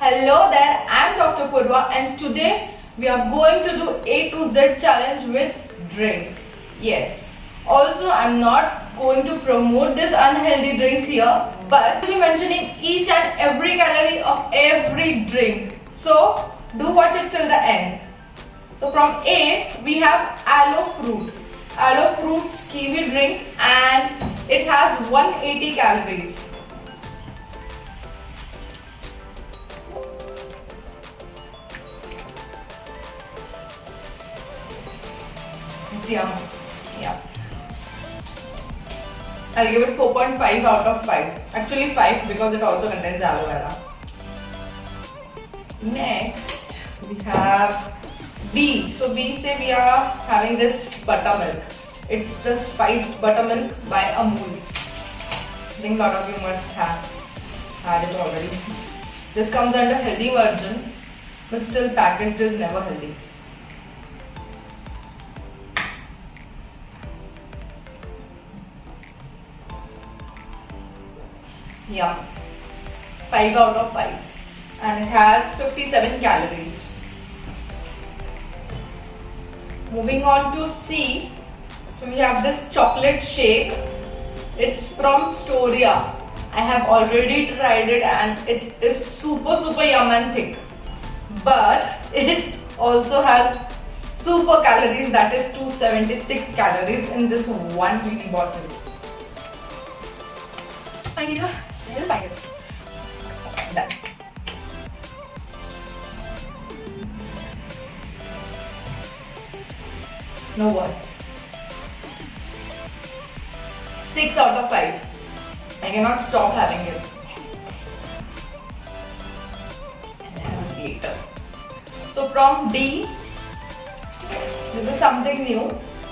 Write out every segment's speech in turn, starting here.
Hello there, I'm Dr. Purva and today we are going to do A to Z challenge with drinks. Yes. Also, I'm not going to promote this unhealthy drinks here, but I'll be mentioning each and every calorie of every drink. So, do watch it till the end. So from A, we have aloe fruit. Aloe fruit's kiwi drink and it has 180 calories. It's yum. Yeah. I'll give it 4.5 out of 5. Actually 5 because it also contains aloe vera. Next, we have B. So B say we are having this buttermilk. It's the spiced buttermilk by Amul. I think a lot of you must have had it already. This comes under healthy version, but still packaged is never healthy. Yeah, 5 out of 5. And it has 57 calories. Moving on to C, so we have this chocolate shake. It's from Storia. I have already tried it and it is super yum and thick. But it also has super calories, that is 276 calories in this one mini bottle. I need a little packet. Done. No words. 6 out of 5. I cannot stop having it. And I have later. So from D, this is something new.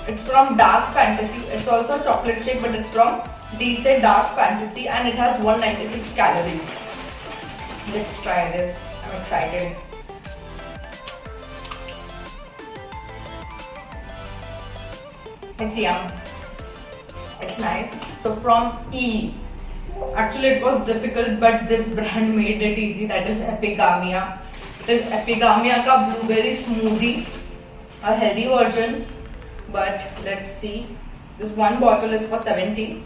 It's from Dark Fantasy. It's also a chocolate shake, but it's from D say Dark Fantasy and it has 196 calories. Let's try this. I'm excited. It's yum. It's nice. So from E, actually it was difficult but this brand made it easy, that is Epigamia. It is Epigamia ka blueberry smoothie, a healthy version, but let's see. This one bottle is for 70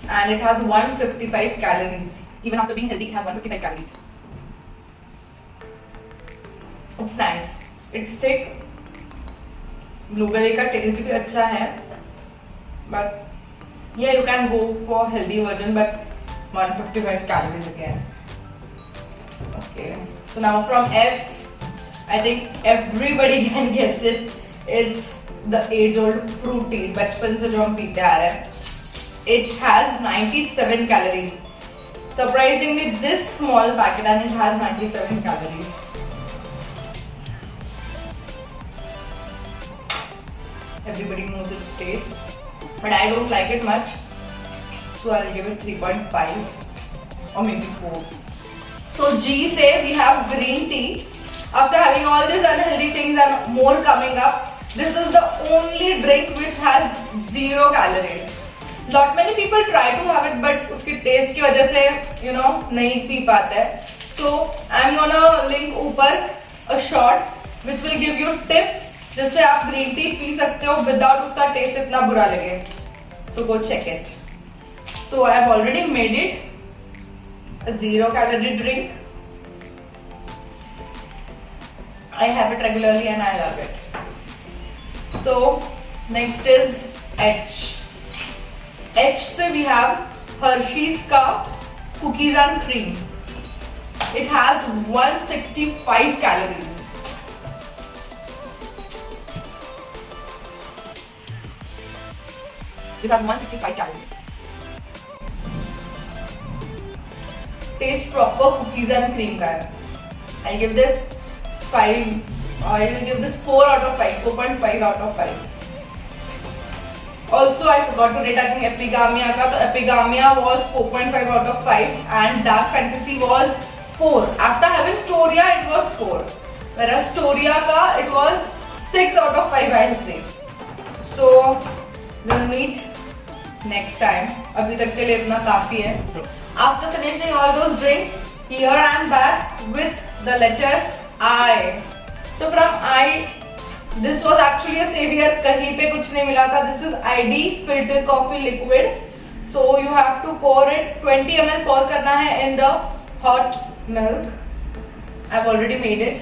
and it has 155 calories. Even after being healthy, it has 155 calories. It's nice. It's thick. Blueberry का taste भी अच्छा है, but yeah, you can go for healthy version, but 155 calories again. Okay, so now from F, I think everybody can guess it. It's the age-old fruity, बचपन से जो हम पीते आ रहे हैं. It has 97 calories. Surprisingly, this small packet and it has 97 calories. Everybody knows its taste, but I don't like it much, so I'll give it 3.5 or maybe 4. So G say we have green tea. After having all these unhealthy things and more coming up, this is the only drink which has 0 calories. Lot many people try to have it, but उसके taste की वजह से नहीं P पाते हैं. So I'm gonna link ऊपर a shot which will give you tips जिससे आप ग्रीन टी पी सकते हो विदाउट उसका टेस्ट इतना बुरा लगे. So go check it. So I have already made it a 0 calorie drink. I have it regularly and I love it. So next is H. H से we have Hershey's का cookies and cream. It has 165 calories. It has 165 calories. Taste proper cookies and cream का है. I give this 5. I will give this 4 out of 5. 4.5 out of 5. Also, I forgot to rate, I think Epigamia ka. So Epigamia was 4.5 out of 5 and Dark Fantasy was 4. After having Storia, it was 4. Whereas Storia ka, it was 6 out of 5, I say. So, we'll meet next time. अभी तक के लिए इतना काफी है. After finishing all those drinks, here I am back with the letter I. So from I, this was actually a savior. कहीं पे कुछ नहीं मिला था. This is ID filter coffee liquid. So you have to pour it. 20 ml pour करना है in the hot milk. I've already made it.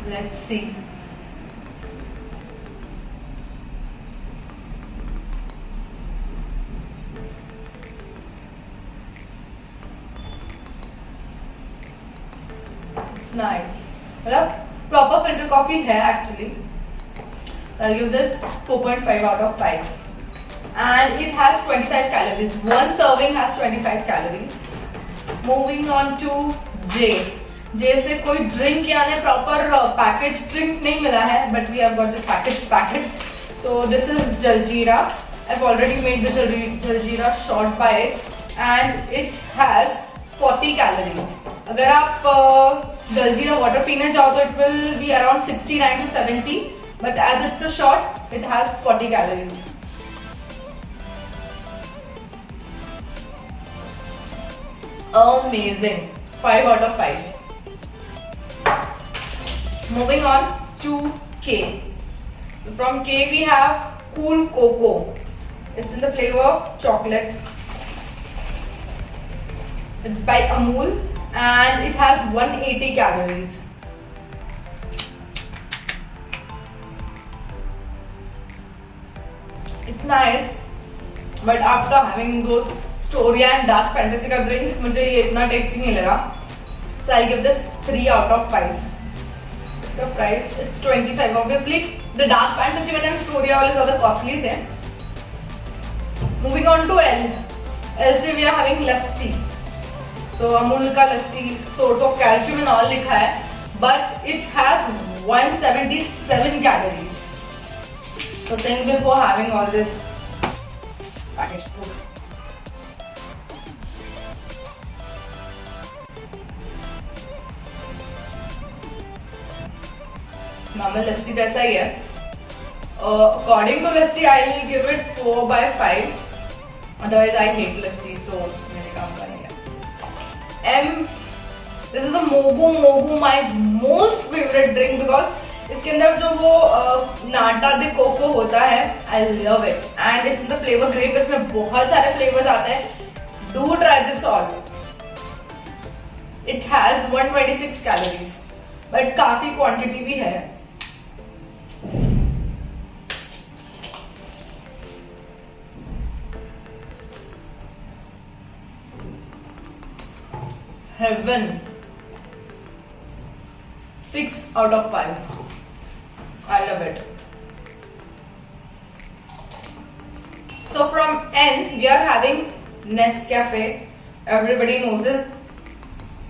Let's see. It's nice. मतलब proper filter coffee है actually. I'll give this 4.5 out of 5. And it has 25 calories. One serving has 25 calories. Moving on to J. J से कोई drink यानी proper packaged drink नहीं मिला है, but we have got this packaged packet. So this is Jaljeera. I've already made the Jaljeera short by it, and it has 40 calories. अगर आप Jaljeera water पीना चाहो तो it will be around 69 to 70, but as it's a shot, it has 40 calories. Amazing. 5 out of 5. Moving on to K. From K we have Cool Coco. It's in the flavor chocolate. It's by Amul and it has 180 calories. It's nice, but after having those Storia and Dark Fantasy का drinks, मुझे ये इतना tasty नहीं लगा. So I'll give this 3 out of 5. इसका price it's 25. Obviously the Dark Fantasy and Storia वाले ज़्यादा costly थे. Moving on to L. L से we are having lassi. So Amul का लस्सी source of calcium and all लिखा है, but it has 177 calories. So think before having all this packaged food. Normal lassi जैसा ही है. According to lassi I will give it 4 by 5. Otherwise I hate lassi, so मेरे काम का नहीं है. M. This is a Mogu, my most favorite drink because इसके अंदर जो वो नाटा दे कोको होता है, I love it. And it's the flavor grape. इसमें बहुत सारे flavors आते हैं. Do try this all. It has 126 calories, but काफी quantity भी है. Heaven. 6 out of 5. I love it. So from N we are having Nescafe. Everybody knows it.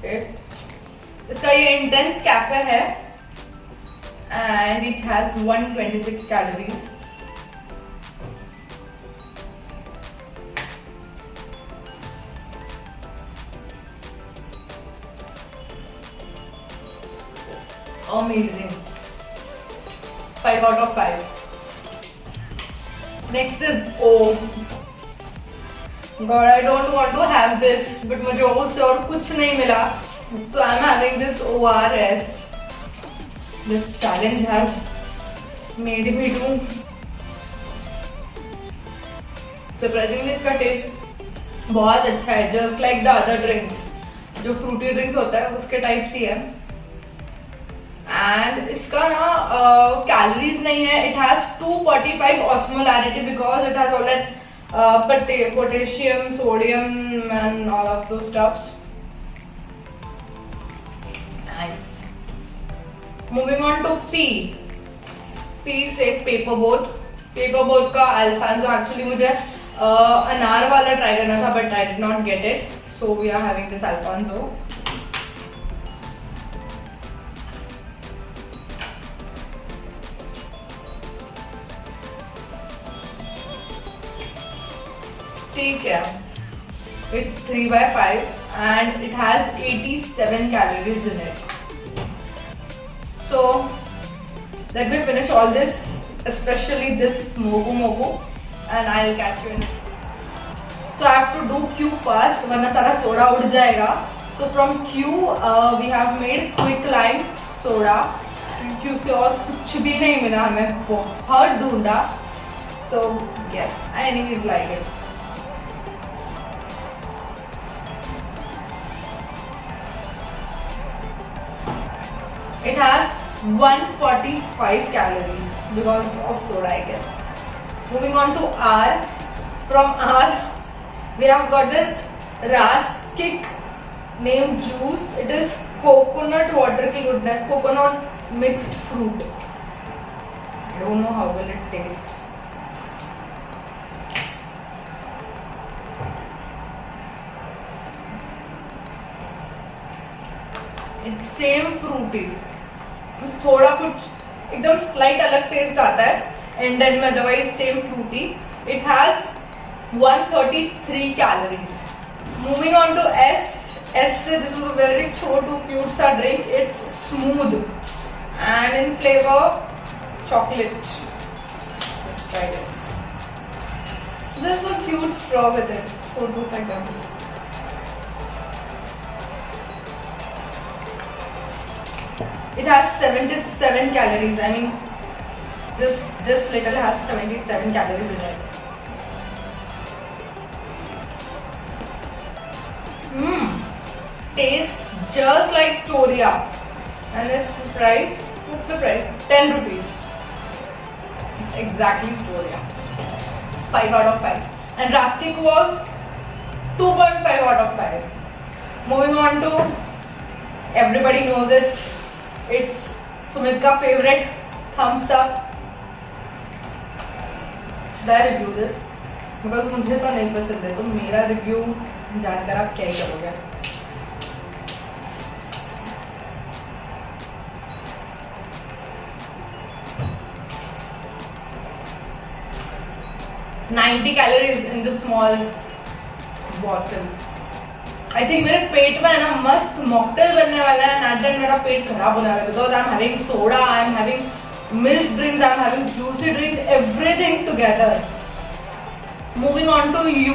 इसका ये intense cafe है and it has 126 calories. Amazing. 5 out of 5. Next is O. God, I don't want to have this, but मुझे O से और कुछ नहीं मिला. So I'm having this ORS. This challenge has made me do. Surprisingly इसका taste बहुत अच्छा है, just like the other drinks. जो fruity drinks होता है उसके type सी है. And इसका ना calories नहीं है. It has 245 osmolarity because it has all that potassium, sodium and all of those stuffs. Nice. Moving on to P. P से paper boat. Paper boat का Alfonso actually मुझे अनार वाला try करना था, but I did not get it. So we are having this Alfonso. ठीक है. It's 3 by 5 and it has 87 calories in it. So let me finish all this, especially this Mogu, and I'll catch you in. So I have to do Q fast, वरना सारा soda उड़ जाएगा. So from Q we have made quick lime soda. Q से और कुछ भी नहीं मिला हमें, बहुत ढूंढा. So yes, I anyways like it. It has 145 calories because of soda, I guess. Moving on to R. From R we have got the Ras Kick name juice. It is coconut water ki goodness, coconut mixed fruit. I don't know how will it taste. It's same fruity, थोड़ा कुछ एकदम slight अलग taste आता है and then में otherwise same Frooti. It has 133 calories. Moving on to S. S से this is a very छोटू cute सा drink. It's smooth and in flavour chocolate. Let's try this. This is a cute straw with it. छोटू सा एकदम. It has 77 calories. I mean, this little has 77 calories in it. Tastes just like Storia. And its price, what's the price? 10 rupees. Exactly Storia. 5 out of 5. And Raskik was 2.5 out of 5. Moving on to, everybody knows it. It's Sumit ka favorite, thumbs up. Should I review this? Because मुझे तो नहीं पसंद है, तो मेरा review जानकर आप क्या ही करोगे. $90 calories in this small bottle. I think मेरे पेट में है ना मस्त मॉकटेल बनने वाला है. एंड देन मेरा पेट खराब होने वाला है because I am having soda, I am having milk drinks, I am having juicy drinks, everything together. Moving on to you.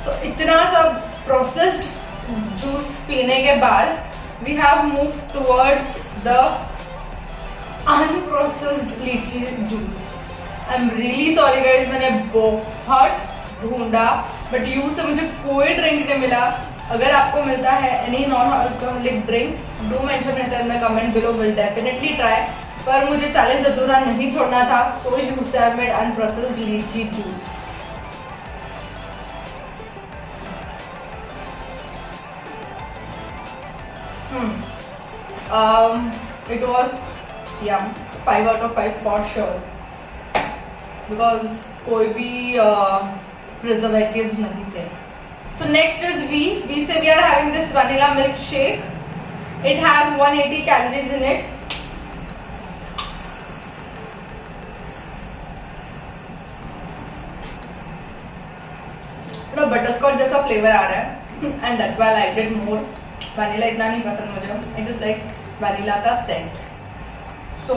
तो इतना सब प्रोसेस्ड जूस पीने के बाद we have move towards the unprocessed lychee juice. I am really sorry guys, मैंने बहुत ढूंढा but you से मुझे कोई ड्रिंक नहीं मिला. अगर आपको मिलता है any non alcoholic drink, do mention it in the comment below. Will definitely try. पर मुझे चैलेंज अधूरा नहीं छोड़ना था. सो यू से I made unprocessed lychee juice. It was yum. 5 out of 5 for sure. Because कोई भी preservatives नहीं थे. So next is V. V से we are having this vanilla milkshake. It has 180 calories in it. थोड़ा butterscotch जैसा flavor आ रहा है and that's why I liked it more. Vanilla इतना नहीं पसंद मुझे. I just like vanilla का scent. So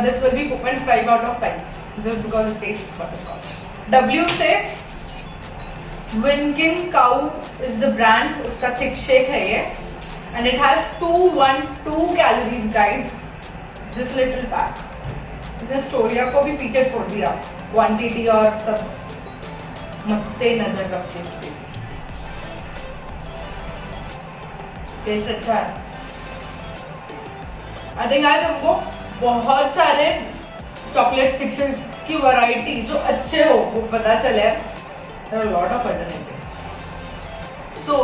this will be 4.5 out of 5 just because it tastes butterscotch. W से Winkin Cow is the brand. उसका thick shake है ये and it has 212 calories guys. This little pack. इसने स्टोरिया को भी पीछे छोड़ दिया. क्वांटिटी और सब मत्ते नजर रखते थे. टेस्ट अच्छा है. आई थिंक आज हमको बहुत सारे चॉकलेट फिक्शंस की वैरायटी जो अच्छे हो वो पता चले. There are a lot of alternatives. So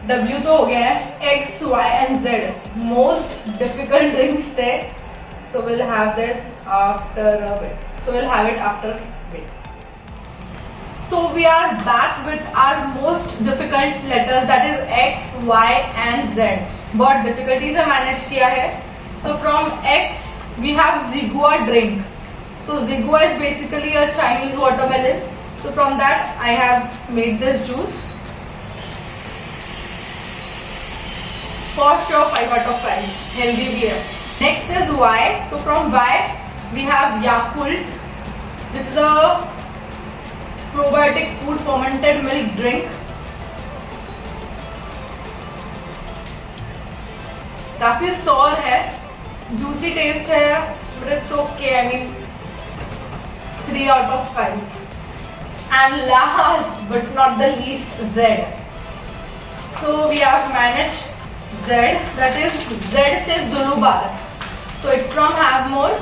W तो हो गया है. X, Y and Z most difficult drinks थे. So we'll have this after a bit. So we'll have it after a bit. So we are back with our most difficult letters, that is X, Y and Z. बहुत difficulty से manage किया है. So from X we have Zigua drink. So Zigua is basically a Chinese watermelon. So from that I have made this juice. For sure 5 out of 5. Healthy भी है. Next is Y. So from Y we have Yakult. This is a probiotic food fermented milk drink. काफी sorry है, juicy test है, but it's okay, I mean 3 out of 5. And last but not the least, Z. So we have managed Z, that is Z से Zulu bar. So it's from Have More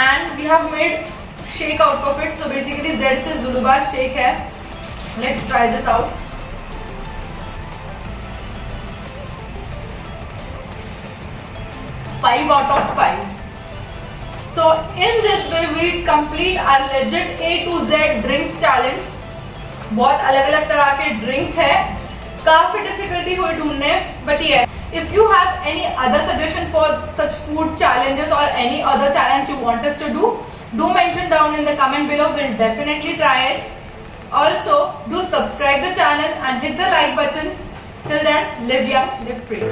and we have made shake out of it. So basically Z से Zulu bar shake है. Let's try this out. Five out of 5. So in this way we complete our legit A to Z drinks challenge. बहुत अलग अलग तरह के drinks है, काफी difficulty हुई ढूंढने, बट ये if you have any other suggestion for such food challenges or any other challenge you want us to do mention down in the comment below. We'll definitely try it. Also do subscribe the channel and hit the like button. Till then, live young, live free.